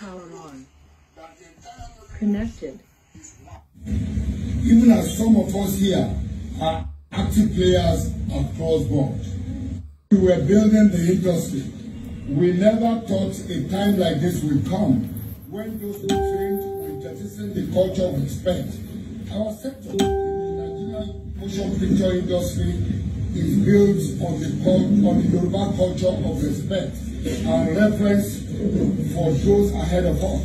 Power on. Connected. Even as some of us here are active players across board, we were building the industry. We never thought a time like this would come when those who trained will jettison the culture of respect. Our sector in the Nigerian motion picture industry is built on the Yoruba culture of respect and reverence for those ahead of us.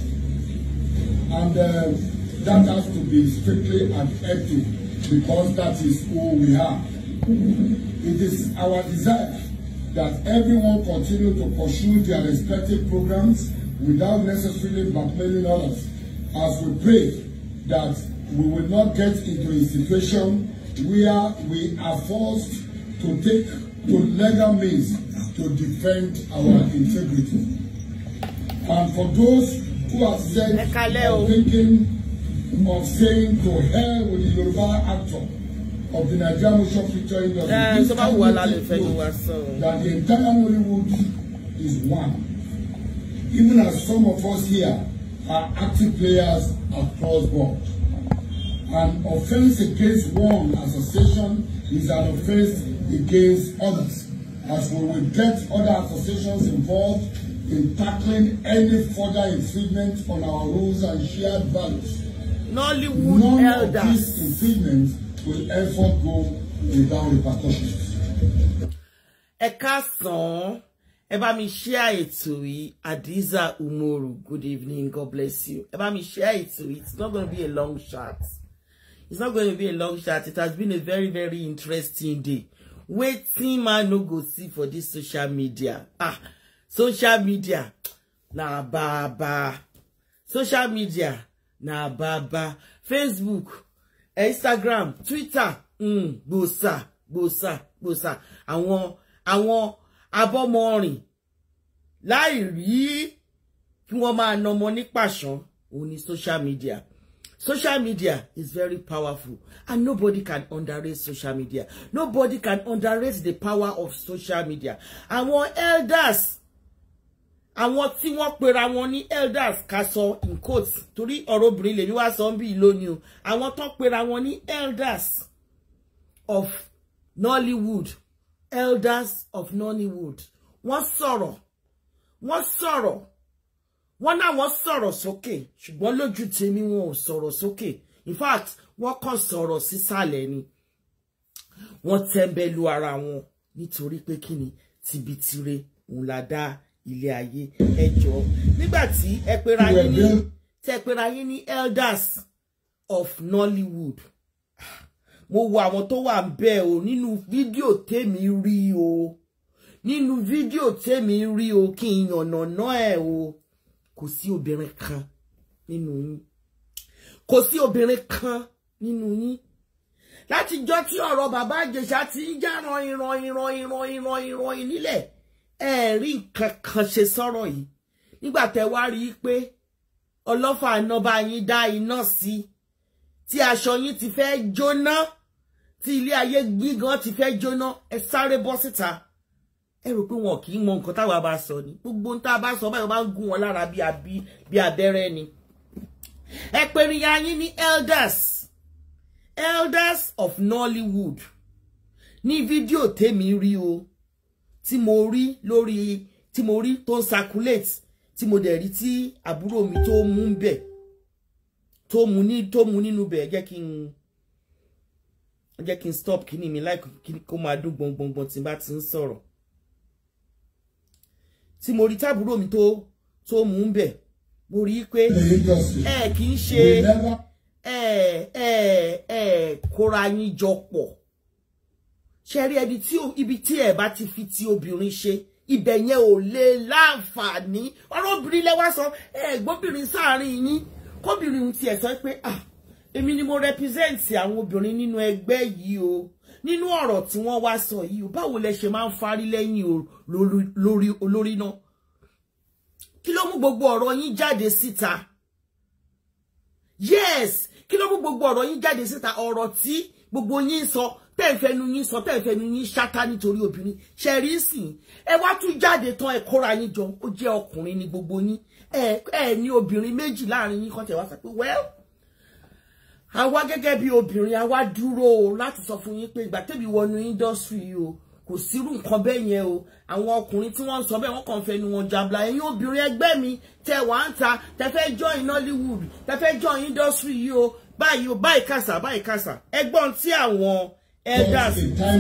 And that has to be strictly adhered to because that is who we are. It is our desire that everyone continue to pursue their respective programs without necessarily blackmailing others, as we pray that we will not get into a situation where we are forced to take to legal means to defend our integrity. And for those who are said or thinking of saying to hell with the Yoruba actor of the Nigerian motion picture industry, that the entire Nollywood is one. Even as some of us here are active players across board. An offense against one association is an offense against others, as we will get other associations involved in tackling any further infringement on our rules and shared values. Nollywood elders. None of these infringements will ever go without repercussions. Ekason, eba mi share ètò yìí, Adiza Umoru. Good evening, God bless you. Eba mi share ètò yìí. It's not going to be a long shot. It's not going to be a long shot. It has been a very, very interesting day. Waiting man no go see for this social media. Social media na baba. Social media na baba. Facebook, Instagram, Twitter, bosa. Àwọn abọ́mọrin láì rí kí wọ́n máa nà ọmọ ní pàṣán òun ni social media. Social media is very powerful and nobody can underrate social media. Nobody can underrate the power of social media. Àwọn elders, àwọn tí wọ́n pera wọn ní elders ká sọ in quotes torí ọ̀rọ̀ obìnrin lèmi wá sọ bí lónìí o. Àwọn tó pera wọn ní elders of Nollywood. Elders of Nollywood. Wọ́n sọ̀rọ̀. Wọ́n náà wọ́n sọ̀rọ̀ sókè, ṣùgbọ́n lójú tèmi wọn ò sọ̀rọ̀ sókè. In fact, wọ́n kàn sọ̀rọ̀ sísàlẹ̀ ni. Wọ́n tẹ́ńbẹ́lú ara wọn nítorí pé kíni tibitire òun la dá ilé ayé ẹjọ́. Nígbà tí ẹ pera yín ní elders of Nollywood. Mo wo àwọn tó wà ńbẹ̀ o nínú fídíò tèmi rí o. Nínú fídíò tèmi rí o kí n yànnàná ẹ̀ o. Kò sí obìnrin kan nínú yín. Kò sí obìnrin kan nínú yín. Láti jọ́ tí ọ̀rọ̀ bàbá Ìjẹ̀ṣà ti ń já ìran nílẹ̀. Ẹ rí nǹkan kan ṣe sọ̀rọ̀ yìí. Nígbà tẹ́ wá rí pé ọlọ́fà iná bá yín dá iná sí. Tí aṣọ yín ti fẹ́ jóná. Tí ilé ayé gígan ti fẹ́ jóná. Ẹ sáré bọ́ síta. Ẹ rò pé wọn kì í mọ nǹkan táwa bá sọ ni. Gbogbo nta bá sọ báyìí máa ń gún wọn lára bí abẹ́rẹ́ ni. Ẹ pèrìyà yín ní elders of Nollywood. Ní fídíò tèmi rí o. Tí mo rí tó ń circulate. Tí mo dẹ̀ rí tí àbúrò mi tó mú ń bẹ̀. Tó mú nínú bẹ̀ jẹ́ kí n stop kíní mi like kó máa dún gbọngbọngbọn tí n bá ti ń sọ̀rọ̀. Tí mo rí tábúrò mi tó mú ń bẹ̀, mo rí pé kì í ṣe kóra yín jọ pọ̀. Ṣé rí ẹni tí ibi tí ẹ bá ti fi ti obìnrin ṣe, ibẹ̀ yẹn ò lè láǹfààní. Ọ̀rọ̀ obìnrin lẹ́wà sọ, gbóbìnrin sáàrin yín, kóbìnrin ti ẹ̀ sọ pé èmi ni mo represent àwọn obìnrin nínú ẹgbẹ́ yìí o. Nínú ọ̀rọ̀ tí wọ́n wá sọ yìí o, báwo lẹ ṣe máa ń farí lẹ́yìn lórí olórí náà? Kí ló mú gbogbo ọ̀rọ̀ yín jáde síta? Yes, kí ló mú gbogbo ọ̀rọ̀ yín jáde síta? Ọ̀rọ̀ tí gbogbo yín sọ tẹ́ fẹ́nu yín sọ tẹ́ fẹ́nu yín ṣátá nítorí obìnrin ṣe rí sìn ẹ wá tún jáde tán ẹ kóra yín jọ ó jẹ́ ọkùnrin ní gbogbo yín ẹ ní obìnrin méjì láàrin yín kan tẹ́ wá sọ pé well àwa gẹ́gẹ́ bí obìnrin àwa dúró láti sọ fún yín pé ìgbà tẹ́bi wọnú industry o kò sírú nǹkan bẹ́ẹ̀ yẹn o àwọn ọkùnrin tí wọ́n sọ bẹ́ẹ̀ wọ́n kàn fẹnu wọn jabla ẹ̀yin obìnrin ẹgbẹ́ mi tẹ́ wà ń ta tẹ́ fẹ́ join Nollywood tẹ́ fẹ́ join industry yìí o báyìí kàsà ẹgbọ́n tí àwọn elders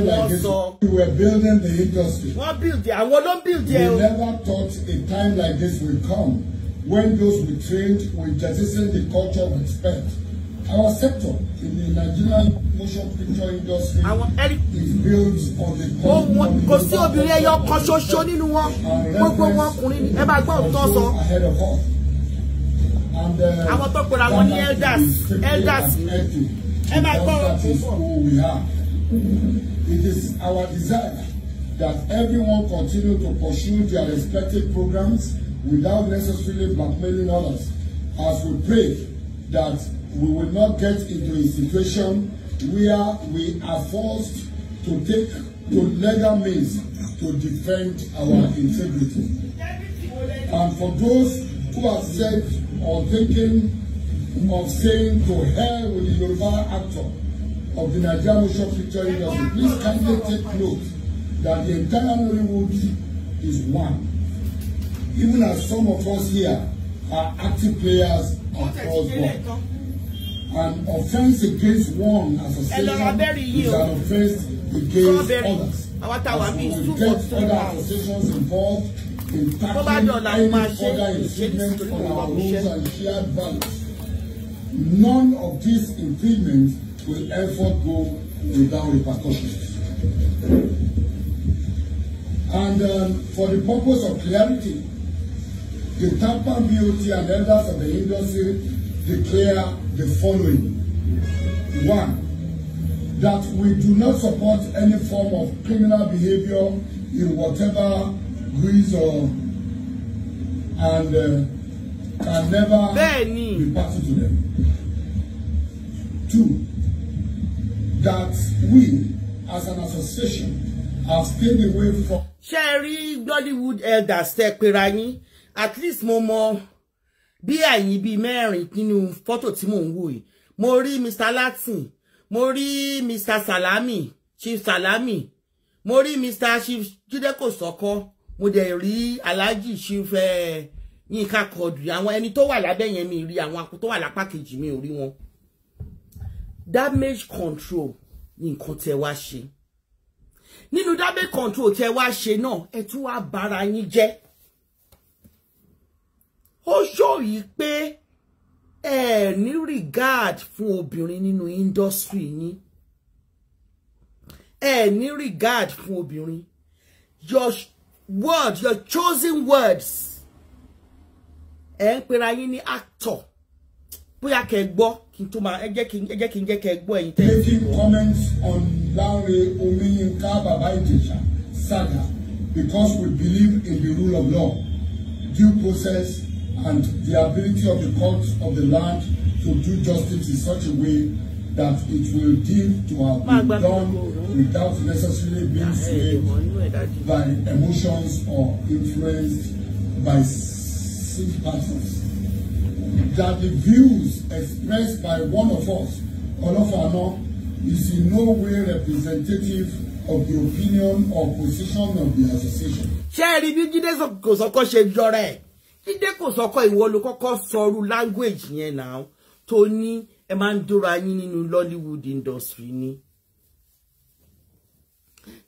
wọ́n sọ. We were building the industry. Wọ́n build it àwọn ló build it o. We never thought a time like this will come when those we trained will jettison the culture of respect. Our sector in the Nigerian motion picture industry is built on the kò sí obìnrin ẹyọ kan ṣoṣo nínú wọn gbogbo wọn ọkùnrin ẹ bá gbọ́ òótọ́ sọ. Àwọn tó pera wọn ní elders ẹ bá gbọ́ òótọ́ sọ. It is our desire that everyone continue to pursue their respective programs without necessarily blackmailing others, as we pray that we will not get into a situation where we are forced to take to legal means to defend our integrity. And for those who have said or thinking of saying to hell with the Yoruba actor of the Nigerian motion picture industry, please kindly take note that the entire Nollywood is one. Even as some of us here are active players across board. An offense against one association is an offense against others. As we will get other associations involved in tackling any further infringement on our rules and shared values. None of these infringements will ever go without repercussions. And for the purpose of clarity, the Tampan BOT and elders of the industry declare the following. 1. That we do not support any form of criminal behavior in whatever guise or can never be party to them. 2. That we, as an association, have stayed away from Sherry Nollywood elders tẹ́ pera yín at least mo mọ̀ bí àyìn bí mẹ́rin nínú fọ́tò tí mò ń wò yìí mo rí Mr. Latin mo rí Mr. Salami Chief Salami mo rí Mr. Chief Jide Kosoko mo dẹ̀ rí Alhaji Chief Yinka Quadri àwọn ẹni tó wà lábẹ́ yẹn mi rí àwọn akú tó wà lápá kejì mi ò rí wọn. Damage control ní nǹkan tẹ́ wá ṣe nínú damage control tẹ́ wá ṣe náà ẹ tún wá bára yín jẹ́. Ó ṣó yìí pé ẹ ní regard fún obìnrin nínú industry yín ẹ ní regard fún obìnrin your words your chosen words ẹ ń pera yín ní actor bóyá kẹ́ gbọ́ kí n tó máa ẹ jẹ́ kí n jẹ́ kẹ́ gbọ́ ẹ̀yin tẹ́. Making comments on Lanre Omiyinka Baba Ijesha saga because we believe in the rule of law, due process, and the ability of the courts of the land to do justice in such a way that it will deem to have been done without necessarily being swayed by emotions or influenced by sympathies. That the views expressed by one of us, Olofano, is in no way representative of the opinion or position of the association. Sherry, bí Jide Kosoko ṣe jọra ẹ̀. Jide Kosoko ìwọ ló kọ́kọ́ sọ̀rọ̀ language yẹn now tó ní ẹ máa ń dóra yín nínú Nollywood industry ni.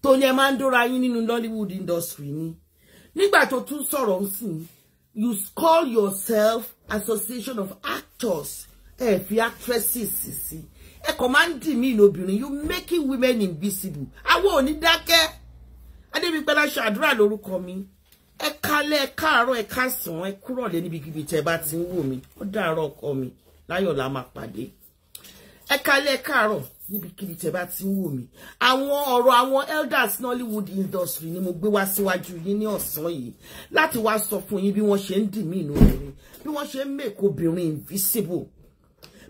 Tó ní ẹ máa ń dóra yín nínú Nollywood industry ni. Nígbà tó tún sọ̀rọ̀ nsìn, you call yourself Association of Actors. Ẹ fi actresses sí. Ẹ command me obìnrin, you making women invisible. Àwọn ò ní dákẹ́. Adébípẹ́lá ṣàdúrà lórúkọ mi. Ẹ kálẹ́ ẹ káàárọ̀ ẹ káàsán ẹ kúrọ̀lẹ́ níbikíbi tẹ́ bá ti ń wò mí ó dàárọ̀ ọkọ mi láyọ̀ la máa pàdé ẹ kálẹ́ ẹ káàárọ̀ níbikíbi tẹ́ bá ti ń wò mí àwọn ọ̀rọ̀ àwọn elders Nollywood industry ni mo gbé wá síwájú yín ní ọ̀sán yìí láti wá sọ fún yín bí wọ́n ṣe ń dì mí inú obìnrin bí wọ́n ṣe ń make obìnrin invisible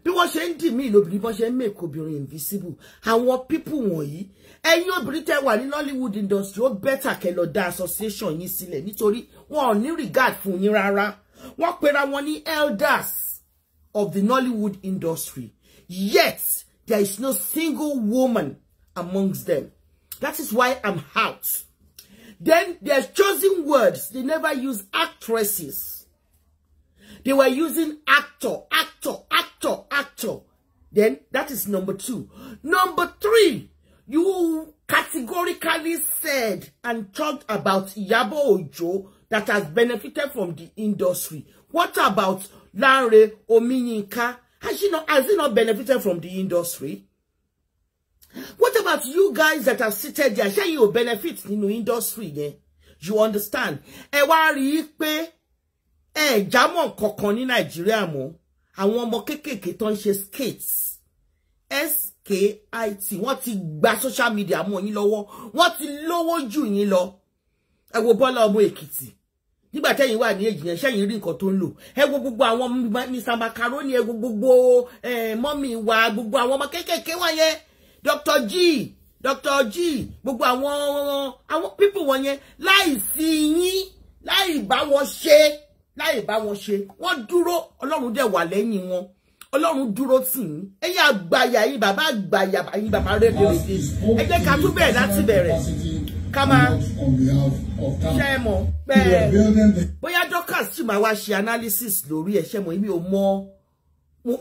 bí wọ́n ṣe ń dì mí lóbìnrin bọ́n ṣe ń make obìnrin invisible àwọn people wọ̀nyí ẹ̀yin obìnrin tẹ́ wà ní Nollywood industry ó better kẹ́ lọ dá association yín sílẹ̀ nítorí wọn ò ní regard fún yín rárá wọ́n pera wọn ní elders of the Nollywood industry yet there is no single woman amongst them. That is why I'm out. Then there's chosen words. They never use actresses. They were using actor. Then that is number 2. Number 3, you categorically said and talked about Iyabo Ojo that has benefited from the industry. What about Lanre Omiyinka? Has he not benefited from the industry? What about you guys that have seated there? Shall you benefit in the industry? Yeah? You understand? Ẹ wá rí pé jámọ́ kankan ní Nigeria mọ́. Àwọn ọmọ kékèké tó ń ṣe skates. SKIT. Wọ́n ti gba social media mọ́ yín lọ́wọ́. Wọ́n ti lówó jù yín lọ. Ẹ wo Bọ́lá ọmọ Èkìtì. Nígbà tẹ́yin wà ní èjì yẹn ṣẹ́yin rí nǹkan tó ń lò. Ẹ wo gbogbo àwọn Mr. Macaroni, ẹ wo gbogbo mommy wa, gbogbo àwọn ọmọ kékèké wọ́n yẹn. Dr. G, gbogbo àwọn people wọ̀nyẹn láì sí yín, láì bá wọn ṣe, wọ́n dúró, Ọlọ́run dẹ̀ wà lẹ́yìn wọn. Ọlọ́run dúró tì yín. Ẹ̀yin àgbàyà yín bàbá àgbàyà yín bàbá rédèrèdè. Ẹ jẹ́ ká tún bẹ̀rẹ̀ láti bẹ̀rẹ̀. Ká máa ṣe mọ̀ bẹ́ẹ̀. Bóyá Dorcas sì máa wá ṣe analysis lórí ẹ̀ ṣe mọ̀ èmi ò mọ̀ mo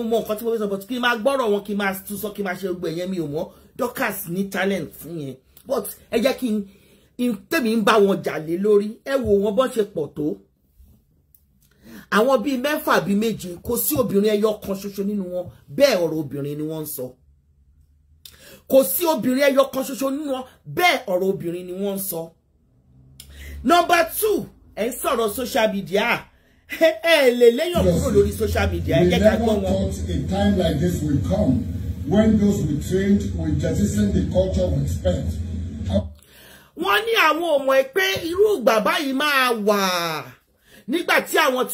nǹkan tí mo fẹ́ sọ but kí n máa gbọ́rọ̀ wọn kí n máa tún sọ kí n máa ṣe gbogbo ẹ̀yẹn mi ò mọ̀ Dorcas ní talent fún yẹn but ẹ jẹ́ kí n tèmi ń bá wọn jà lé lórí ẹ wò wọn bọ́ ṣe pọ̀ tó àwọn bíi 6 bíi 7 kò sí obìnrin ẹyọ kan ṣoṣo nínú wọn bẹ́ẹ̀ ọ̀rọ̀ obìnrin ni wọ́n ń sọ kò sí obìnrin ẹyọ kan ṣoṣo nínú wọn bẹ́ẹ̀ ọ̀rọ̀ obìnrin ni wọ́n ń sọ. Number 2 ẹ ń sọ̀rọ̀ social media. We never thought a time like this will come when those we trained will jettison the culture of respect. Wọ́n ní àwọn ò mọ̀ pé irú bàbá yìí máa wà nígbà tí àwọn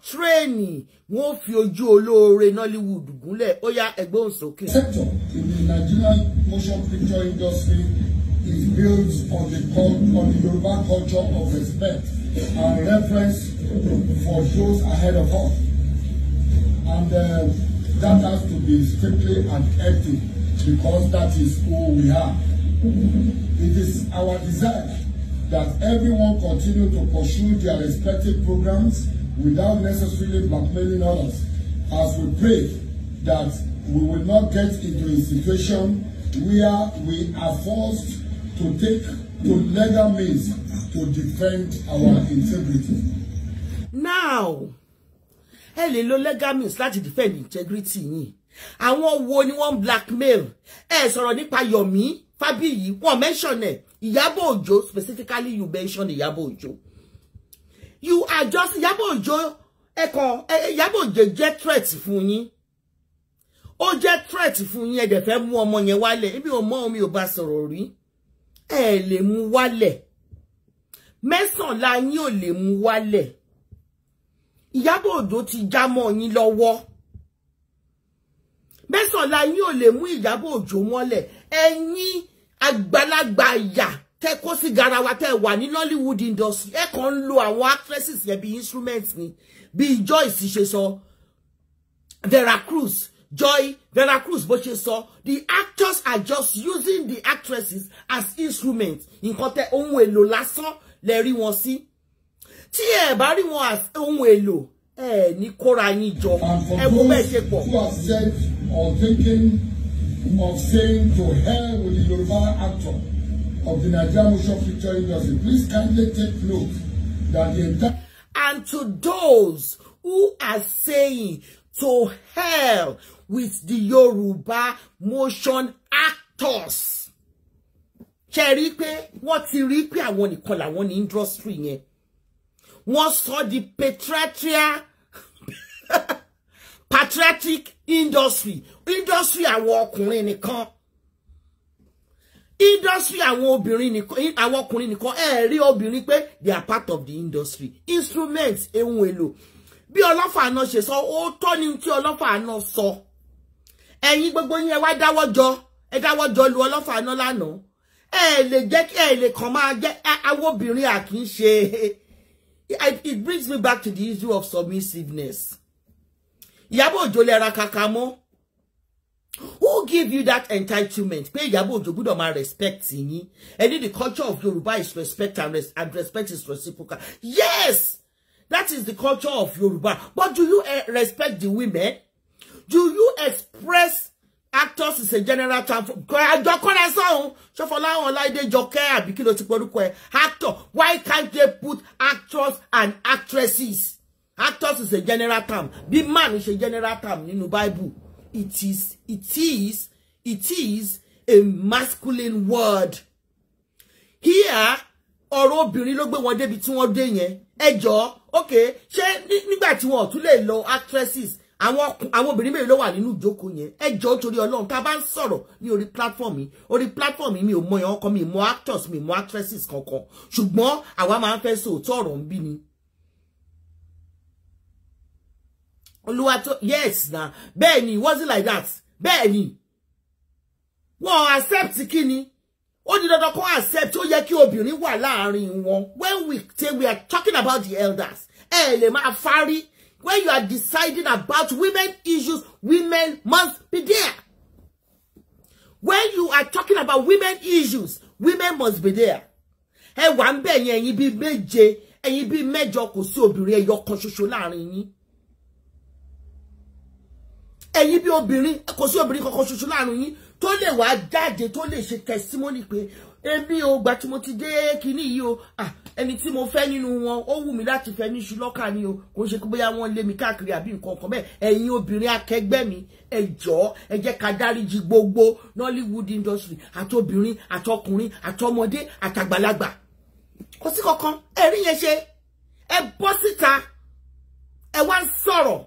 train wọ́n fi ojú olóore Nollywood gúnlẹ̀ ó yá ẹgbẹ́ òsókè. Sector in the Nigerian motion picture industry is built on the Yoruba culture of respect and reference for those ahead of us, and that has to be strictly adhered to because that is who we are. It is our desire that everyone continue to pursue their respective programs without necessarily blackmailing others, as we pray that we will not get into a situation where we are forced to take to legal means to defend our integrity. Now, ẹ lè lo legal means láti defend integrity yín. Àwọn wo ni wọ́n blackmail? Ẹ sọ̀rọ̀ nípa Yomi Fabiyi, wọ́n mention ẹ̀. Iyabo Ojo, specifically you mention Iyabo Ojo. You are just Iyabo Ojo, Iyabo Ojo jẹ́ threat fún yín. Ó jẹ́ threat fún yín ẹ dẹ̀ fẹ́ mú ọmọ yẹn wálẹ̀. Èmi ò mọ̀ mi ò bá sọ̀rọ̀ rí. Ẹ lè mú wálẹ̀. Mẹ́sànlá yín ò lè mú wálẹ̀. Iyabo Ojo ti já mọ́ yín lọ́wọ́. Mẹ́sànlá yín ò lè mú Iyabo Ojo mọ́lẹ̀. Ẹ̀yin àgbàlagbà àyà tẹ́ kó sí garawa tẹ́ wà ní Nollywood industry. Ẹ kàn ń lo àwọn actresses yẹn bí instruments ni. Bí Joyce ṣe sọ. Veracruz bó ṣe sọ. The actors are just using the actresses as instruments. Nǹkan tẹ́ ohun èlò lásán lẹ rí wọn sí. Tí ẹ bá rí wọn as ohun èlò ní kóra yín jọ. Ẹ wo bẹ́ẹ̀ ṣe pọ̀. Who have said or thinking of saying to hell with the Yoruba actor of the Nigerian motion picture industry, please kindly take note that the entire. And to those who are saying to hell with the Yoruba motion actors. Ṣé rí pé wọ́n ti rí pé àwọn nìkan làwọn ní industry yẹn. Wọ́n sọ di patriotic industry àwọn ọkùnrin nìkan. Industry àwọn obìnrin nìkan, àwọn ọkùnrin nìkan. Ẹ rí obìnrin pé they are part of the industry. Instruments ehun èlò. bí ọlọ́fà àná ṣe sọ ó tọ́ ni tí ọlọ́fà àná sọ ẹ̀yin gbogbo yín ẹ wá dáwọ́ jọ lu ọlọ́fà àná lánàá ẹ lè jẹ́ kí ẹ lè kàn máa jẹ́ àwọn obìnrin à kì í ṣe it brings me back to the issue of submissiveness. Ìyábọ̀ Òjó lẹ ra kàkà mọ́. Who give you that entitlement? Pé Ìyábọ̀ Òjó gbọ́dọ̀ máa respect yín. And the culture of Yoruba is respect and respect is reciprocal. Yes, that is the culture of Yoruba. But do you respect the women? Do you express actors is a general term? Actor. Why can't they put actors and actresses? Actors is a general term. Be man is a general term in the Bible. It is a masculine word. Here, ọ̀rọ̀ obìnrin ló gbé wọn débi tí wọ́n dé yẹn. Ẹ jọ̀ọ́, okay, ṣé nígbà tí wọ́n tún lè lo actresses, àwọn obìnrin mélòó ló wà nínú ìjókòó yẹn. Ẹ jọ̀ọ́ torí Ọlọ́run tá bá ń sọ̀rọ̀ ní orí platform mi mi ò mọ yan kan, mi mọ actors, mi mọ actresses kankan. Ṣùgbọ́n àwa máa ń fẹ́ sọ òótọ́ ọ̀rọ̀ ń bí ni. Oluwato, yes, na. Bẹ́ẹ̀ni, wasn't like that. Bẹ́ẹ̀ni. Wọ́n accept kíni. Ó di dandan kó accept ó yẹ kí obìnrin wà láàrin wọn. When we say we are talking about the elders, lè máa fárí. When you are deciding about women issues, women must be there. When you are talking about women issues, women must be there. Ẹ wà ńbẹ̀ yẹn ẹ̀yin bí méje, ẹ̀yin bí mẹ́jọ kò sí obìnrin ẹyọ kan ṣoṣo láàrin yín. Ẹ̀yin bí obìnrin kò sí obìnrin kankan ṣoṣo láàrin yín tó lè wá jáde tó lè ṣe testimony pé èmi ò gbà tí mo ti dé kíní yìí o ẹni tí mo fẹ́ nínú wọn ó wù mí láti fẹ́ ní ṣùlọ́kà ni o kò ṣe pé bóyá wọ́n lé mi káàkiri àbí nǹkan kan bẹ́ẹ̀ ẹ̀yin obìnrin akẹgbẹ́ mi ẹ jọ̀ọ́ ẹ jẹ́ ká dáríjì gbogbo Nollywood industry àtobìnrin àtọkùnrin àtọmọdé àtàgbàlagbà kò sí kankan ẹ̀rí yẹn ṣe ẹ bọ́ síta ẹ wá ń sọ̀rọ̀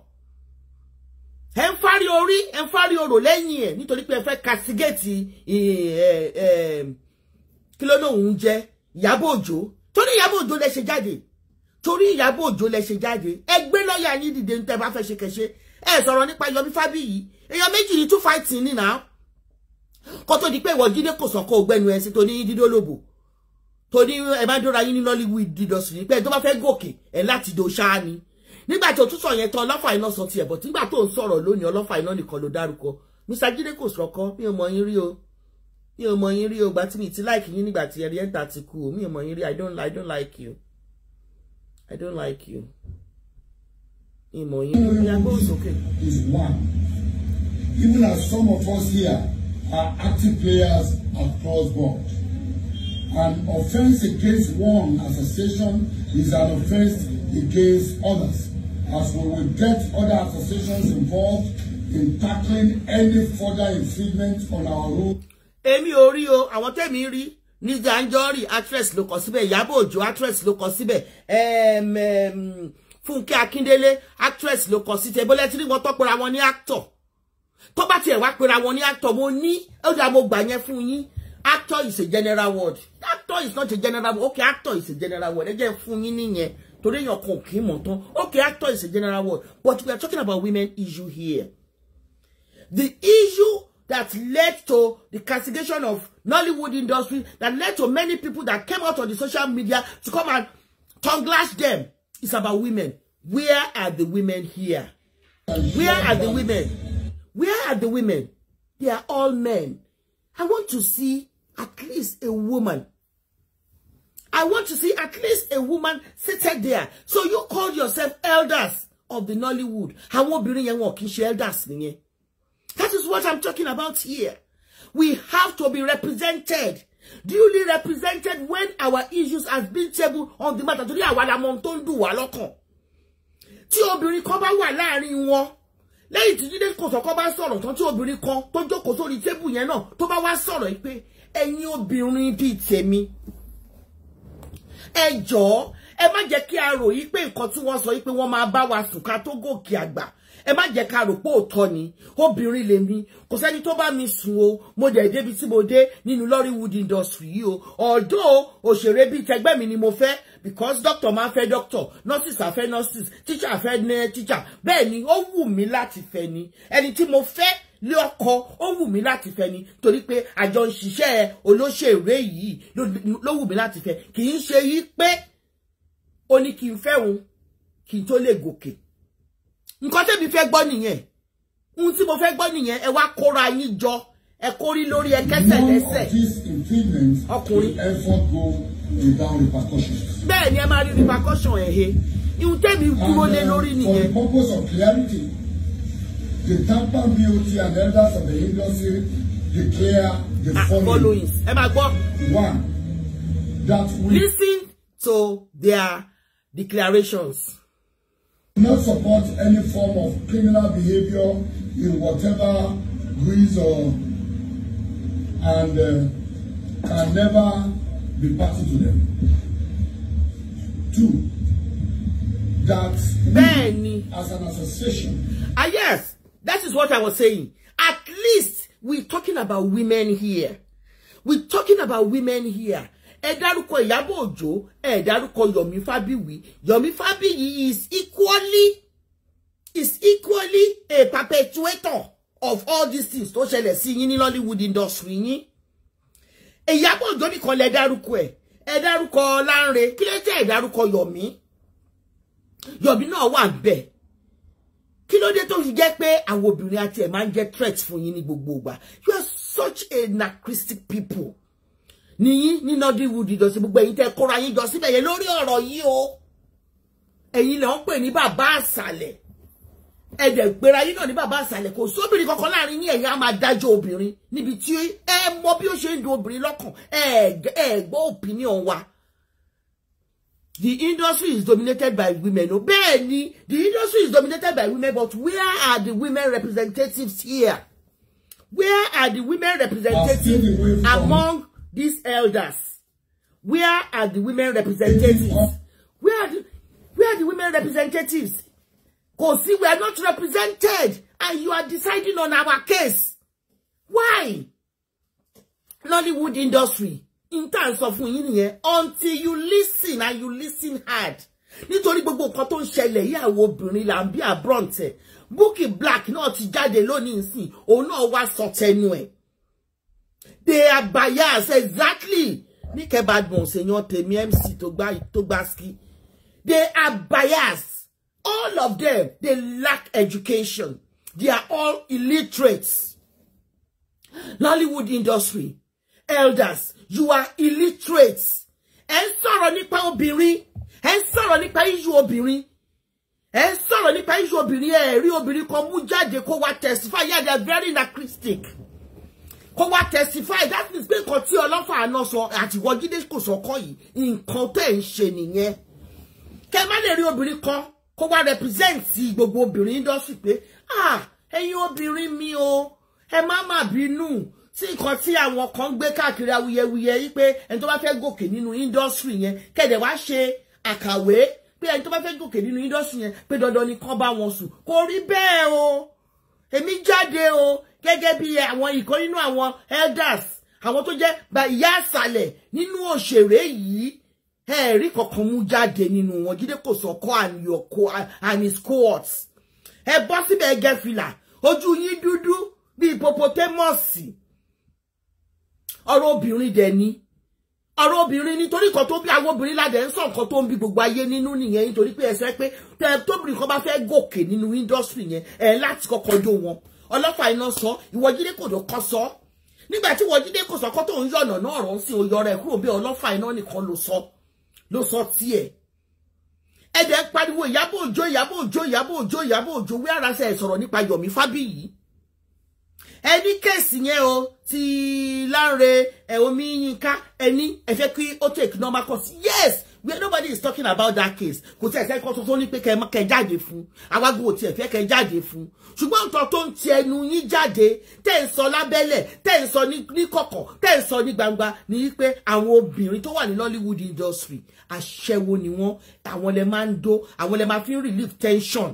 ẹ ń fárí orí ẹ ń fárí orò lẹ́yìn ẹ̀ nítorí pé ẹ fẹ́ castigate kí ló lóun jẹ́ Ìyábọ̀ Òjó torí Ìyábọ̀ Òjó lẹ ṣe jáde torí Ìyábọ̀ Òjó lẹ ṣe jáde ẹ gbé lọ́ọ̀yà yín dìde ní tẹ́ bá fẹ́ ṣe kẹṣe ẹ sọ̀rọ̀ nípa Yomi Fabiyi èèyàn méjì ní two fighting ní náà kó tó di pé ìwọ Jídé Kòsọ́kọ́ ògbẹ́nu ẹ̀ sí tó ní dídó lóbò tó ní ẹ má dóra yín ní Nollywood industry pé tó bá fẹ́ gòkè ẹ̀ láti do ṣáá ni nígbà tó tún sọ yẹn tán ọlọ́fà iná sọ tiẹ̀ bọ̀ nígbà tó ń sọ̀rọ̀ lónìí ọlọ́fà iná nìkan ló dárúkọ Mr. Jídé Kòsọ́kọ́ mi ò mọ̀ yín rí o mi ò mọ̀ yín rí o gbà tí mi ti like yín nígbà tí ẹ̀rí ẹ̀ta ti kú o mi ò mọ̀ yín rí I don't like you mi mọ̀ yín rí agbóhùn sókè. Is one. Even as some of us here are active players across board. An offense against one association is an offense against others, as we will get other associations involved in tackling any further infringement on our rule. Èmi ò rí o, àwọn tèmi rí Nizzy Anjorin actress ló kọ síbẹ̀, Ìyábọ̀ Òjó actress ló kọ síbẹ̀, Fúnkẹ́ Akíndélé actress ló kọ síbẹ̀, bọ́lẹ̀ tí wọ́n tó pera wọn ní actor. Tó bá tiẹ̀ wá pera wọn ní actor, mo ní ó dá mo gbà yẹn fún yín. Actor is a general word. Actor is not a general word. Okay, actor is a general word. Ẹ jẹ́ fún yín nìyẹn. Torí èèyàn kan kì í mọ̀ tán. Okay, actor is a general word. But we are talking about women issue here. The issue that led to the castigation of Nollywood industry, that led to many people that came out on the social media to come and tongue lash them, is about women. Where are the women here? Where are the women? Where are the women? They are all men. I want to see at least a woman. I want to see at least a woman seated there. So you call yourself elders of the Nollywood. Àwọn obìnrin yẹn wọn kì í ṣe elders nìyẹn. That is what I'm talking about here. We have to be represented, duly represented when our issues has been tabled on the matter. Torí àwa la mọ̀ tó ń dùn wá lọ́kàn. Tí obìnrin kan bá wà láàrin wọn, lẹ́yìn tí Jídé Kòsọ́kọ́ bá sọ̀rọ̀ tán tí obìnrin kan tó jókòó sórí tébù yẹn náà tó bá wá sọ̀rọ̀ pé ẹ̀yin obìnrin bíi tèmi ẹ jọ̀ọ́ ẹ má jẹ́ kí a rò yí pé nǹkan tí wọ́n sọ yí pé wọ́n máa bá wa sùn ká tó gòkè àgbà. Ẹ má jẹ́ ká rò pé òótọ́ ni. Obìnrin lèmi, kò sẹ́ni tó bá mi sùn o. Mo dẹ̀ débi tí mo dé nínú Lollywood industry yìí o. Although òṣèré bíi tẹgbẹ́ mi ni mo fẹ́, because doctor máa fẹ́ doctor, nurses á fẹ́ nurses, teacher á fẹ́ teacher. Bẹ́ẹ̀ ni ó wù mí láti fẹ́ ni. Ẹni tí mo fẹ́ lé ọkọ ó wù mí láti fẹ́ ni, torí pé àjọ ń ṣiṣẹ́ olóṣèré yìí ló wù mí láti fẹ́. Kì í ṣe yí pé ó ní kí n fẹ́ òun kí n tó lè gòkè. Nǹkan tẹ́mi fẹ́ gbọ́ nìyẹn. Ohun tí mo fẹ́ gbọ́ nìyẹn. Ẹ wá kóra yín jọ, ẹ kórí lórí ẹ kẹ́sẹ̀ lẹ́sẹ̀. Ọkùnrin. Bẹ́ẹ̀ ni ẹ máa rí repercussion ẹ̀ he. Ihun tẹ́mi dúró lé lórí nìyẹn. For the purpose of clarity, the Tampa BOT and elders of the industry declare the following. Ẹ máa gbọ́. One, that we listen to their declarations. not support any form of criminal behavior in whatever guise or and can never be party to them. Two, that we, as an association. Yes, that is what I was saying. At least we're talking about women here. We're talking about women here. Ẹ dárúkọ Ìyábọ̀ Òjó, ẹ dárúkọ Yomi Fabiyi. Yomi Fabiyi is equally a perpetuator of all these things tó ṣẹlẹ̀ sí yín ní Lollywood industry yín. Ìyábọ̀ Òjó nìkan lẹ dárúkọ ẹ. Ẹ dárúkọ Lánre, kí ló tẹ́ ẹ dárúkọ Yomi? Yomi náà wà ńbẹ̀. Kí ló dé tó fi jẹ́ pé àwọn obìnrin àti ẹ̀ máa ń jẹ́ threat fún yín ní gbogbo ìgbà? You are such a anachronistic people. Ní Nollywood industry gbogbo ẹ̀yin tẹ́ kóra yín jọ síbẹ̀ yẹn lórí ọ̀rọ̀ yìí o. Ẹ̀yin lẹ ń pè ní bàbá àsàlẹ̀. Ẹ dẹ̀ gbéra yín náà ní bàbá àsàlẹ̀, kò sóbìnrin kankan láàrin yín, ẹ̀yin á máa dájọ́ obìnrin níbi tí ẹ mọ bí ó ṣe ń dùn obìnrin lọ́kàn. Ẹ gbọ́ opinion wa. The industry is dominated by women. No, bẹ́ẹ̀ni, the industry is dominated by women, but where are the women representatives here? Where are the women representatives among these elders? Where are the women representatives? Where are the women representatives? Because see, we are not represented, and you are deciding on our case. Why? Nollywood industry. In terms of until you listen and you listen hard. Nítorí gbogbo nǹkan tó ń ṣẹlẹ̀ yìí àwọn obìnrin là ń bí àbronte. Bukky Black náà ti jáde lónìí nsìn, òun náà wá sọ tẹnu ẹ̀. They are biased, exactly. Nike Badmus èèyàn tèmi MC tó gbá ski. They are biased. All of them, they lack education. They are all illiterates. Nollywood industry, elders, you are illiterates. Ẹ ń sọ̀rọ̀ nípa obìnrin, ẹ ń sọ̀rọ̀ nípa issue obìnrin. Ẹ ń sọ̀rọ̀ nípa issue obìnrin, ẹ rí obìnrin kan mú jáde kó wá testify. Yeah, they are very anachronistic. Kó wá testify, that means pé nǹkan tí Ọlọ́fà àná sọ àti Jídé kò sọ kọ́ yìí, nǹkan tẹ́ ń ṣe nìyẹn. Kẹ́ má lè rí obìnrin kan kó wá represent gbogbo obìnrin industry pé ẹ̀yin obìnrin mi o, ẹ má má bínú. Sí nǹkan tí àwọn kan gbé káàkiri awuyewuye yìí pé ẹni tó bá fẹ́ gòkè nínú industry yẹn kẹ́dẹ̀ wá ṣe àkàwé pé ẹni tó bá fẹ́ gòkè nínú industry yẹn pé dandan ni kán bá wọn sùn. Kò rí bẹ́ẹ̀ o. Èmi jáde o gẹ́gẹ́ bí àwọn ìkan nínú àwọn elders, àwọn tó jẹ́ ìyá àsàlẹ̀ nínú òṣèré yìí, rí kankan mú jáde nínú wọn. Jídé Kòsọ́kọ́ and his cohorts. Ẹ bọ́ síbẹ̀ gẹ́ fìlà, ojú yín dúdú bí hippopotamus. Ọ̀rọ̀ obìnrin dẹ̀ ni. Ọ̀rọ̀ obìnrin nítorí nǹkan tó bí àwọn obìnrin ládẹ̀ ń sọ nǹkan tó ń bí gbogbo ayé nínú nìyẹn, nítorí pé ẹsẹ̀ pé tóbìnrin kan bá fẹ́ gòkè nínú industry yẹn láti kọ́kọ́ jó wọn. Ọlọ́fà iná sọ, ìwọ Jídé Kòsọ́kọ́ sọ. Nígbà tí ìwọ Jídé Kòsọ́kọ́ tó ń yọ̀nà náà rọ̀ sí oyọ rẹ̀ kúrò bí Ọlọ́fà iná nìkan ló sọ tiẹ̀. Ẹ̀dẹ̀ pariwo Ìyábọ̀ Òjó wíwára ṣe sọ̀rọ̀ nípa Yomi Fabiyi. Ẹni kẹ́sì yẹn o ti Lánre Omi Yínká ẹni ẹ fẹ́ kí ó take normal course. Yes, Nobody is talking about that case. Kò tí ẹ fẹ́ kọ́ tó ní pé kẹ́ jáde fún. Àwa go tí ẹ fẹ́ kẹ́ jáde fún. Ṣùgbọ́n nǹkan tó ń ti ẹnu yín jáde, tẹ́ ń sọ lábẹ́lẹ̀, tẹ́ ń sọ ní kọ̀kọ̀, tẹ́ ń sọ ní gbangba ní pé àwọn obìnrin tó wà ní Nollywood industry, aṣẹ́wó ni wọ́n, àwọn lè máa ń dó, àwọn lè máa fi relieve tension.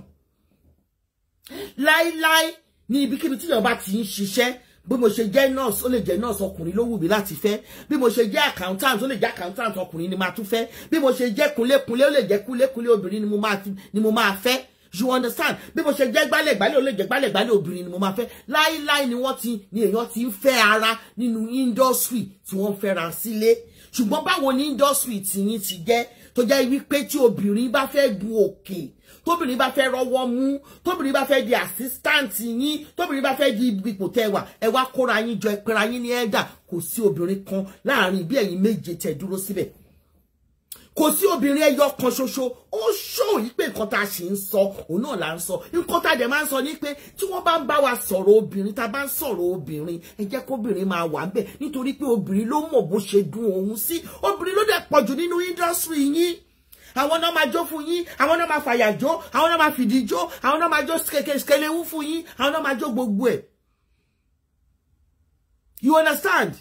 Láíláí ní ibikíbi tí èèyàn bá ti ń ṣiṣẹ́, bí mo ṣe jẹ́ nurse ó lè jẹ́ nurse ọkùnrin ló wù mí láti fẹ́, bí mo ṣe jẹ́ accountant ó lè jẹ́ accountant ọkùnrin ni máa tún fẹ́, bí mo ṣe jẹ́ kunlékunlé ó lè jẹ́ kunlékunlé obìnrin ni mo máa fẹ́. You understand? Bí mo ṣe jẹ́ gbálẹ̀gbálẹ̀ ó lè jẹ́ gbálẹ̀gbálẹ̀ obìnrin ni mo máa fẹ́. Láíláí ni èèyàn ti ń fẹ́ ara nínú industry tí wọ́n fẹ́ra sílé. Ṣùgbọ́n báwo ni industry tí yín ti jẹ́ tó jẹ́ wípé tí obìnrin bá fẹ́ gun òkè, tóbìnrin bá fẹ́ rọ́wọ́ mú, tóbìnrin bá fẹ́ di assistant yín, tóbìnrin bá fẹ́ di ipò tẹ́wà, ẹ wá kóra yín jọ, ẹ pera yín ní elder. Kò sí obìnrin kan láàrin bí ẹ̀yin méje tẹ́ dúró síbẹ̀. Kò sí obìnrin ẹyọ kan ṣoṣo. Ó show yìí pé nǹkan tá a ṣe ń sọ òun náà là ń sọ. Nǹkan tá a dẹ̀ máa ń sọ ní pé tí wọ́n bá ń bá wa sọ̀rọ̀ obìnrin, tá a bá ń sọ̀rọ̀ obìnrin, ẹ jẹ́ kóbìnrin máa wà ńbẹ̀ nítorí pé obìnrin ló mọ̀ bó ṣe dùn òun sí. Obìnrin ló dẹ̀ pọ̀jù nínú industry yín. Àwọn náà máa jó fún yín, àwọn náà máa fàyà jó, àwọn náà máa fìdí jó, àwọn náà máa jó skelewu fún yín, àwọn náà máa jó gbogbo ẹ̀. You understand?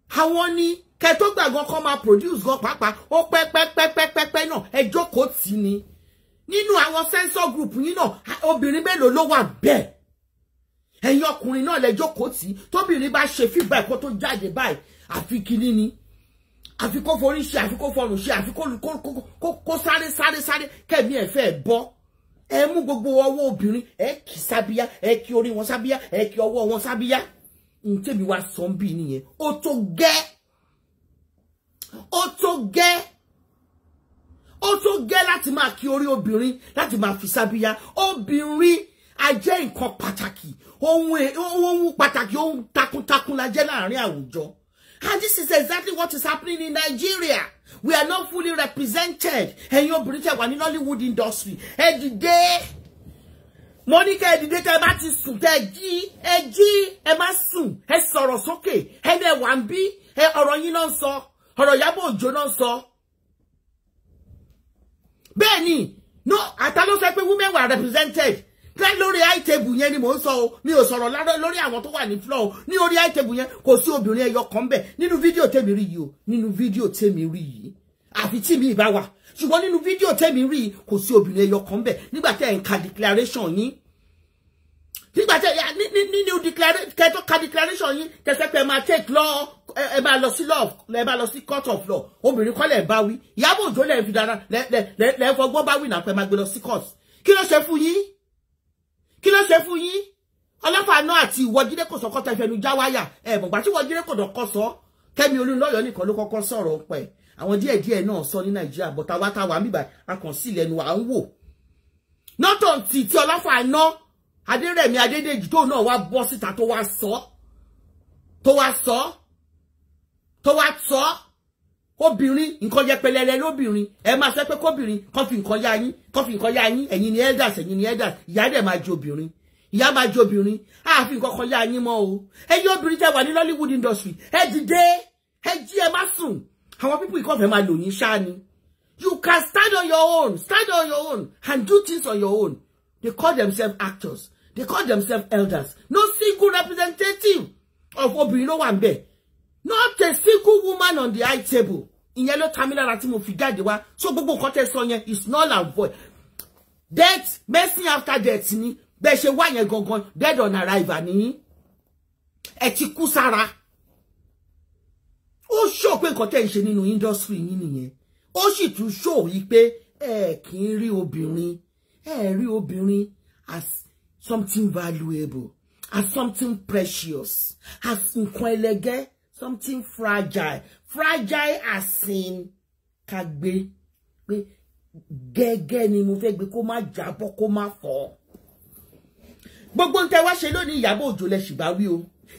Àwọn ní kẹ́ tó gbàgbọ́ kọ́ máa produce gan pàápàá, ó pẹ́ náà ẹ jókòó tì ní. Nínú àwọn censor group yín náà, obìnrin mélòó ló wà bẹ́ẹ̀? Ẹ̀yin ọkùnrin náà lẹ jókòó tì, tóbìnrin bá ṣe feedback kó tó jáde báyìí, àfi kíní ni. Àfi kó forí ṣe, àfi kó fọrùn ṣe, àfi kó sáré kẹ́mi ẹ̀ fẹ́ bọ́. Ẹ mú gbogbo ọwọ́ obìnrin, ẹ kì sábíyá, ẹ kì orí wọn sábíyá, ẹ kì ọwọ́ wọn sábíyá. Ntẹ́mi wá sọ ń bí nìyẹn. Ó tó gẹ́. Ó tó gẹ́ láti máa kí orí obìnrin, láti máa fi sábíyá. Obìnrin a jẹ́ nǹkan pàtàkì. Ohun pàtàkì, ohun takuntakun la jẹ́ láàrin àwùjọ. And this is exactly what is happening in Nigeria. We are not fully represented. Ẹ̀yin obìnrin tẹ́ wà ní Nollywood industry. Ẹ dìde. Monica ẹ dìde tẹ́ bá ti sùn, tẹ́ jí, ẹ má sùn, ẹ sọ̀rọ̀ sókè. Ẹ dẹ̀ wà ń bí, ọ̀rọ̀ yín náà ń sọ. Ọ̀rọ̀ Ìyábọ̀ Òjó náà ń sọ. Bẹ́ẹ̀ni, no, ata ló sọ pé women were represented. Lórí high table yẹn ni mò ń sọ o, mi ò sọ̀rọ̀ lórí àwọn tó wà ní floor. Ní orí high table yẹn kò sí obìnrin ẹyọ kan bẹ́ẹ̀ nínú fídíò tèmi rí yìí o, nínú fídíò tèmi rí yìí. Àfi tí mi bá wà. Ṣùgbọ́n nínú fídíò tèmi rí yìí kò sí obìnrin ẹyọ kan bẹ́ẹ̀ nígbà tẹ́ ń ka declaration yín. Nígbà tẹ́ nínú declaration yín, tẹ́ pé máa take law, ẹ máa lọ sí law, ẹ máa lọ sí court of law. Obìnrin kọ́ lẹ̀ bá wí. Ìyábọ̀ Òjó lẹ̀ fi dára, lẹ̀ fọgbọ́n bá wí náà pé máa gbé lọ sí court. Kí ló ṣe fún yín? Kí ló ṣe fún yín? Ọlọ́pàá náà àti ìwọ Jídé Kòsọ́kọ́ tẹ́ fẹnu já wáyà. Mọ̀gbà tí wọ́n Jídé Kòsọ́kọ́ Kẹ́mi Olúnlọ́yọ̀ nìkan ló kọ́kọ́ sọ̀rọ̀ pẹ̀. Àwọn díẹ̀ náà sọ ní Nàìjíríà, but àwa táwa ń bíbà a kàn sí lẹ́nu à ń wò. Nọ́tọ̀ tí Ọlọ́pàá náà Adérẹ̀mí Adédèjì tó náà wá bọ́ síta tó wá sọ. Obìnrin nǹkan yẹpẹlẹlẹ lóbìnrin, ẹ máa ṣe pé kóbìnrin kan fi nǹkan yá yín, ẹ̀yin ni elders, ìyá dẹ̀ máa jẹ́ obìnrin. Ìyá máa jẹ́ obìnrin, a fi nǹkan kan yá yín mọ́ o. Ẹ̀yin obìnrin tẹ́ wà ní Nollywood industry, ẹ dìde, ẹ jí, ẹ má sùn. Àwọn people ìkọ́ fẹ́ máa lò yín ṣáá ni. You can stand on your own and do things on your own. They call themselves actors. They call themselves elders. No single representative of obìnrin ló wà ńbẹ̀. Not a single woman on the high table. Ìyẹn ló ta mí lára tí mo fi jáde wá. So gbogbo nǹkan tẹ́ sọ yẹn is null and void. Death, mercy after death ni. Bẹ́ẹ̀ ṣe wá yẹn gangan, dead on arrival ni. Ẹ ti kú sára. Ó show pé nǹkan tẹ́ ń ṣe nínú industry yín nìyẹn. Ó sì tún show yìí pé ẹ kì í rí obìnrin. Ẹ rí obìnrin as something valuable, as something precious, as nǹkan ẹlẹgẹ́, something fragile. Fragile as in kagbe. Pé gẹ́gẹ́ ni mo fẹ́ gbé kó má jábọ́ kó má fọ́. Gbogbo nte wá ṣe lónìí Ìyábọ̀ Òjó lẹ sì bá wí o.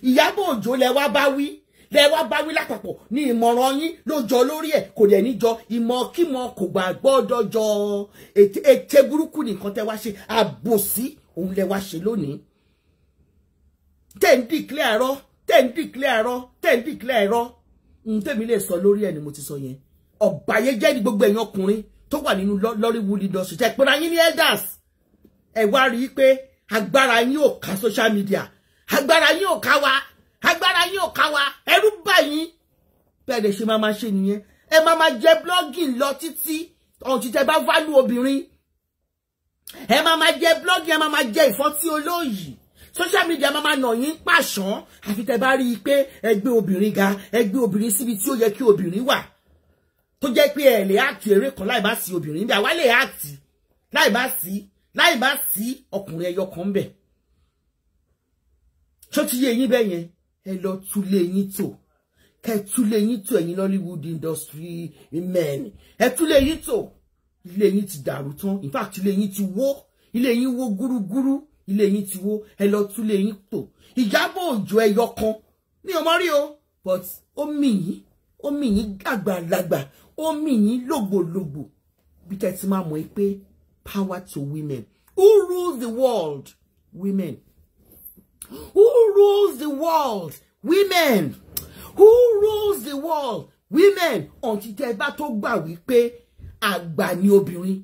Ìyábọ̀ Òjó lẹ wá bá wí. Lẹ wá bá wí lápapọ̀ ní ìmọ̀ràn yín ló jọ lórí ẹ̀ kò dẹ̀ ní jọ ìmọ̀ kímọ̀ kò gbà gbọ́dọ̀ jọ ète burúkú nìkan tẹ́ wá ṣe àbòsí òun lẹ wá ṣe lónìí. Tẹ́ ń declare ẹ̀rọ. Tẹ́mi lè sọ lórí ẹ̀ ni mo ti sọ yẹn. ọ̀bàyéjẹ́ ní gbogbo ẹ̀yin ọkùnrin tó wà nínú Nollywood industry tẹ́ pera yín ní elders ẹ wá rí pé agbára yín ò ká social media agbára yín ò ká wa agbára yín ò ká wa ẹ̀rù bà yín bẹ́ẹ̀ dẹ̀ ṣe máa ṣe nìyẹn ẹ máa jẹ blogging lọ títí ọ̀hún tí tẹ́ bá value obìnrin ẹ máa jẹ blogging ẹ máa jẹ ìfọ́tí olóyìí social media máa nà yín pàṣán àfi tẹ́ bá rí i pé ẹ gbé obìnrin ga ẹ gbé obìnrin síbi tí ó yẹ kí obìnrin wà tó jẹ́ pé ẹ lè act eré kan láì bá sí obìnrin bí àwa lè act láì bá sí ọkùnrin ẹyọ kan bẹ̀ tó ti yé yín bẹ́ẹ̀ yẹn ẹ lọ túlé yín tò kẹ túlé yín tò ẹ̀yin Nollywood industry men ẹ túlé yín tò ilé yín ti dàrú tán in fact ilé yín ti wó ilé yín wó gúrúgúrú ilé yín ti wó ẹ lọ túlé yín tò Ìyábọ̀ Òjó ẹyọ kan ní ọmọ rí o but ó mì yín àgbàlagbà ó mì yín lògbòlògbò bí tẹ́ ti máa mọ̀ pé power to women. Who rules the world? Women. Who rules the world? Women. Who rules the world? Women. Until tẹ́ bá tó gbà wípé àgbà ni obìnrin.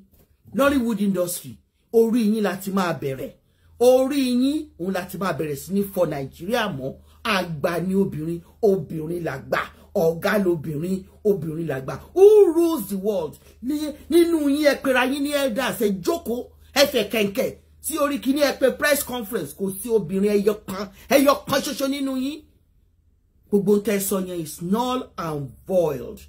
Nollywood industry. Orí yín láti máa bẹ̀rẹ̀. Orí yín òun láti máa bẹ̀rẹ̀ sí ní fọ Nàìjíríà mọ́. Àgbà ni obìnrin. Obìnrin làgbà. Ọ̀gá lobìnrin. Obìnrin làgbà. Who rules the world? Nínú yín ẹ pera yín ní elders ẹ jókòó ẹ fẹ́ kẹ̀kẹ́ sí orí kíní ẹ pé press conference kò sí obìnrin ẹyọ kan ṣoṣo nínú yín. Gbogbo tẹ́ sọ yẹn is null and void.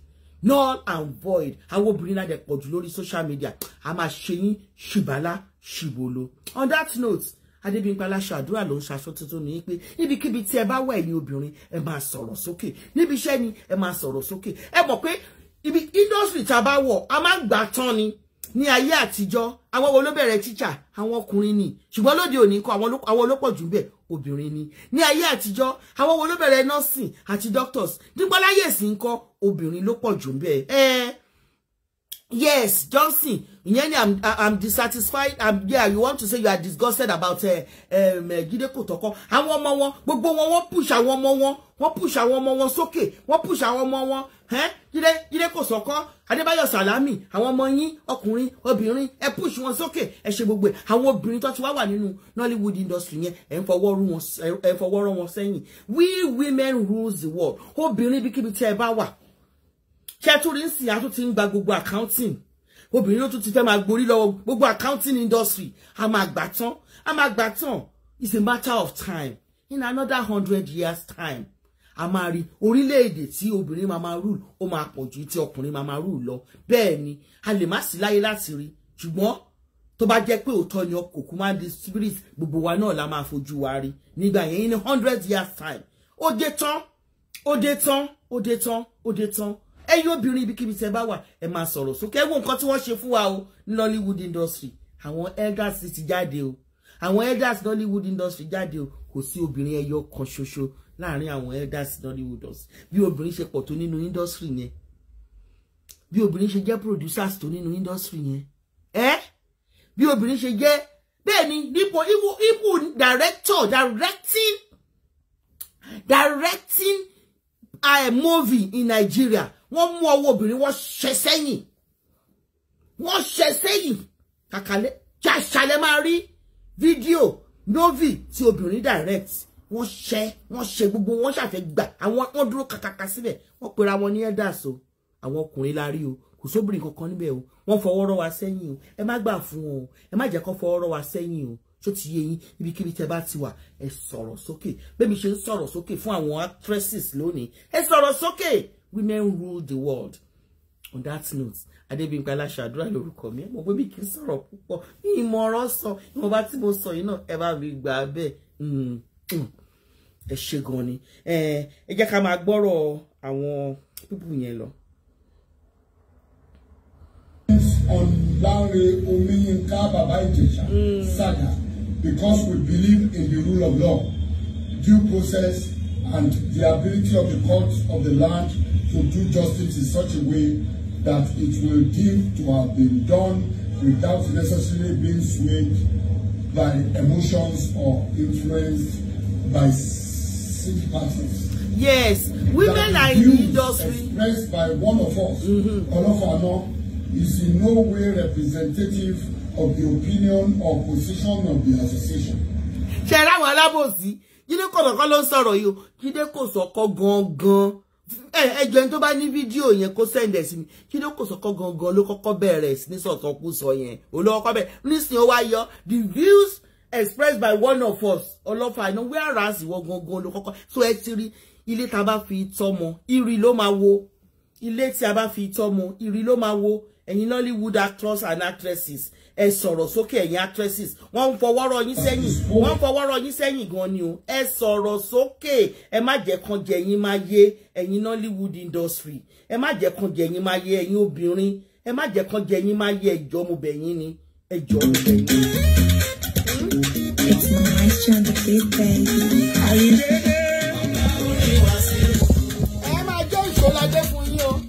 Null and void. Àwọn obìnrin náà dẹ̀ pọ̀ jù lórí social media. A máa ṣe yín ṣìbálá ṣìbolo. On that note, Adébímpé Aláṣàdúrà ló ń ṣaṣọ tuntun ní pé níbikíbi tí ẹ bá wà ẹ̀yin obìnrin ẹ máa sọ̀rọ̀ sókè. Níbi iṣẹ́ ni ẹ máa sọ̀rọ̀ sókè. Ẹ mọ̀ pé ibi industry tá bá wọ̀ a máa ń gbà tán ni. Ní ayé àtijọ́ àwọn wo ló bẹ̀rẹ̀ teacher àwọn ọkùnrin ni ṣùgbọ́n lóde òní kọ́ àwọn ló pọ̀ jù ńbẹ̀ obìnrin ni. Ní ayé àtijọ́ àwọn wo ló bẹ̀rẹ̀ nursing àti doctors nígbà láyé ìsìn ńkọ́ obìnrin ló pọ̀ jù ńbẹ̀. Yes, Johnson. I'm dissatisfied. Yeah, you want to say you are disgusted about Jide Kotoko. Àwọn ọmọ wọn, gbogbo wọn wọ́n push àwọn ọmọ wọn, wọ́n push àwọn ọmọ wọn sókè, wọ́n push àwọn ọmọ wọn. Jide Kotoko, Adébáyọ̀ Sàlámì, àwọn ọmọ yín, ọkùnrin, obìnrin, ẹ push wọn sókè, ẹ ṣe gbogbo. Àwọn obìnrin tó ti wà nínú Nollywood industry yẹn, ẹ ń fọwọ́ rọ́ wọn sẹ́yìn. We women rules the world. Obìnrin bíkíbi tí ẹ bá wà. Ṣẹ́túrí ń sìn àtún ti ń gba gbogbo accounting. Obìnrin ló tún ti fẹ́ máa gborí lọ́wọ́ gbogbo accounting industry. A máa gbà tán. It's a matter of time. In another 100 years time. A máa rí orílẹ̀-èdè tí obìnrin máa rule ó máa pọ̀ jù tí ọkùnrin máa rule lọ. Bẹ́ẹ̀ ni, a lè má sí láyé láti rí. Ṣùgbọ́n tó bá jẹ́ pé òótọ́ ni òkú máa di spirit gbogbo wa náà la máa fojú wa rí. Nígbà yẹn in 100 years time. Ó dé tán. Ẹ̀yin obìnrin ibikíbi tẹ́ bá wà ẹ máa sọ̀rọ̀ sókè ẹ wo nǹkan tí wọ́n ṣe fún wa o ní Nollywood industry àwọn elders ti jáde o àwọn elders Nollywood industry jáde o kò sí obìnrin ẹyọ kan ṣoṣo láàrin àwọn elders Nollywood industry bí obìnrin ṣe pọ̀ tó nínú industry yẹn bí obìnrin ṣe jẹ́ producers tó nínú industry yẹn bí obìnrin ṣe jẹ́ bẹ́ẹ̀ ni nípò ibu directing a movie in Nigeria wọ́n mú ọwọ́ obìnrin wọ́n ṣe sẹ́yìn kàkàlẹ́ ṣàṣàlẹ̀ máa rí fídíò movie tí obìnrin direct wọ́n ṣe gbogbo wọ́n ṣàfẹ́ gbà àwọn wọ́n dúró kàkàkà síbẹ̀ wọ́n pera wọn ní elders o àwọn ọkùnrin la rí o kò sóbìnrin kankan níbẹ̀ o wọ́n fọwọ́ rọ́ wa sẹ́yìn o ẹ má gbà fún wọn o ẹ má jẹ́ kó fọwọ́ rọ́ wa sẹ́yìn o ṣó ti yé yín ibikíbi tẹ́ bá ti wà ẹ sọ̀rọ̀ sókè bẹ́ẹ̀ mi ṣe ń sọ̀rọ̀ sókè fún àwọn actresses lónìí ẹ sọ̀rọ̀ sókè. Women rule the world. On that note, Adébímpé Aláṣàdúrà lórúkọ mi. Mo gbé bí kí n sọ̀rọ̀ púpọ̀. Ìmọ̀ràn sọ, ìwọ̀nba tí mo sọ yìí náà ẹ bá mi gbà bẹ́ẹ̀. Ẹ ṣé gan ni. Ẹ jẹ́ ká máa gbọ́rọ̀ àwọn pípù yẹn lọ. On Lanre Omiyinka Baba Ijesha saga, because we believe in the rule of law, due process, and the ability of the courts of the land to do justice in such a way that it will deem to have been done without necessarily being swayed by emotions or influenced by sympathies. Yes, women are in the industry. Expressed by one of us, Olofano, is in no way representative of the opinion or position of the association. Ṣẹ̀rá àwọn alábòsí, Jídé Kòsọ́kọ́ ló ń sọ̀rọ̀ yìí o, Jídé Kòsọ́kọ́ gangan. Ẹjọ́ ẹni tó bá ní fídíò yẹn kó send ẹ̀ sí mi. Jídé Kòsọ́kọ́ gangan ló kọ́kọ́ bẹ̀rẹ̀ sí ní sọ̀tọ̀kúsọ yẹn. Olówó bẹ̀rẹ̀ nísìnyí ó wá yọ the views expressed by one of us. Olofano, whereas ìwọ gangan ló kọ́kọ́. So ẹ ti rí ilé tá a bá fi tọ́mọ, ìrì ló máa wo. Ilé tí a bá fi tọ́mọ, ìrì ló máa wo. Ẹ̀yin Nollywood actors and actresses, ẹ sọ̀rọ̀ sókè ẹ̀yin actresses. Wọ́n ń fọwọ́rọ̀ yín sẹ́yìn. Wọ́n ń fọwọ́rọ̀ yín sẹ́yìn gan ni o. Ẹ sọ̀rọ̀ sókè. Ẹ má jẹ́ kan jẹ yín máa yé ẹ̀yin Nollywood industry. Ẹ má jẹ́ kan jẹ yín máa yé ẹ̀yin obìnrin. Ẹ má jẹ́ kan jẹ yín máa yé ẹjọ́ mo bẹ̀ yín ni. Ẹjọ́ mo bẹ̀ yín. It's Maestro and the Big Baby. Are you ready? Ẹ máa jẹ́ ìṣọ́ládé fún yín o.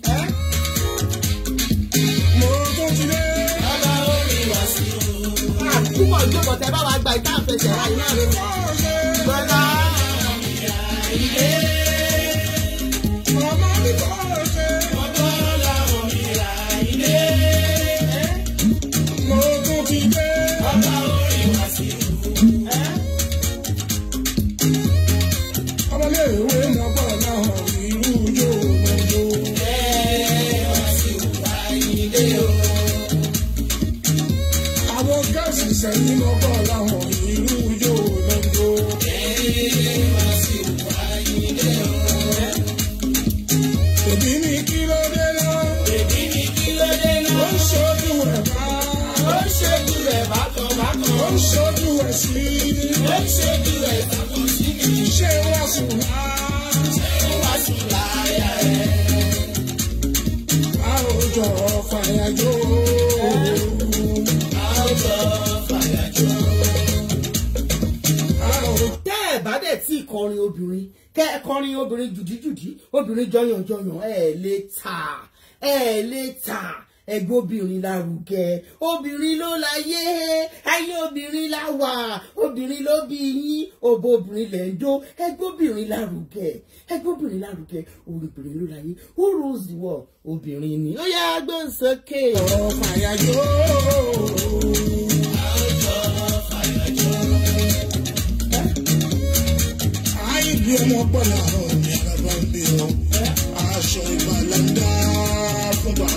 Túmọ̀ ìjókòó tẹ bá wa gba ìta àfẹsẹ̀ ra iná rẹ̀. Bọ́lá. Sẹ́yìn lọ́gbọ́n láwọn ìlú yóò lọ́gbọ́. Èbí ni kí ló dé náà? Èbí ni kí ló dé náà? Ó ń ṣojú ẹ̀ bá. Ó ń ṣojú ẹ̀ bákan bákan. Ó ń ṣojú ẹ̀ sí. Ó ń ṣojú ẹ̀ bákan sí mi. Ṣé wàá sùn láà? Ṣé wàá sùn láyà ẹ̀? A ò jọ fàyàjò. Tí ìkọrin obìnrin kọrin obìnrin jùdíjùdí obìnrin jọyànjọyàn lè ta ẹgbẹ́ obìnrin lárugẹ obìnrin ló láyé ayé obìnrin la wà obìnrin ló bí yín òbò obìnrin lẹ̀ ń dó ẹgbẹ́ obìnrin lárugẹ obìnrin ló láyé who rules the world obìnrin ni ó yá gbọ́n sókè. Ọ̀pọ̀ àyájọ́. Bí ọmọ pọ̀lá ọ̀hún ní alábá ń bí wọn, aṣọ ìbàlàndà fún wa.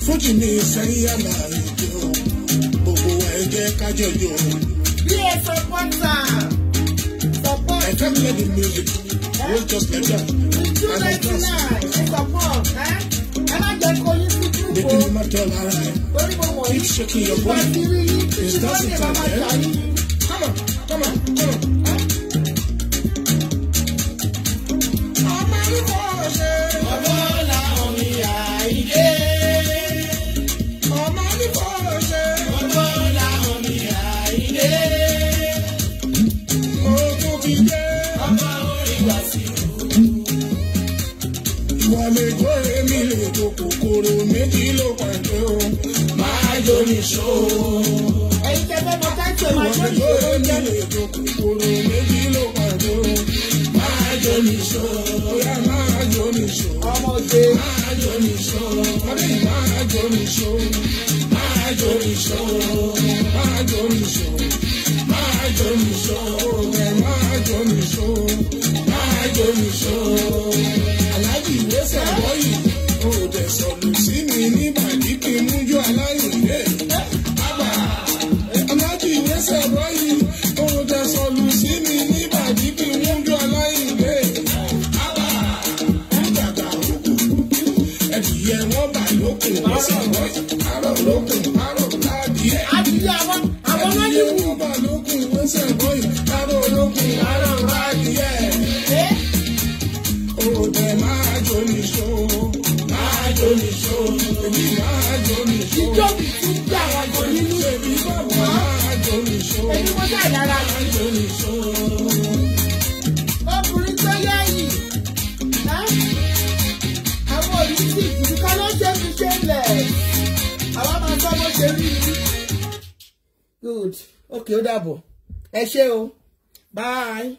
Fújì ní sẹ́yìn àlà ìjọ, gbogbo ẹ̀jẹ̀ kájọjọ. Be a supporter. Support. I can't let the music go just like that. Support. Ẹ má jẹ́ kó yín sí túbọ̀. Baby, no matter what I keep shaking your body. It's dancing time, Come on. Good. Okay, ó dàbọ̀. Ẹ ṣé o. Bye.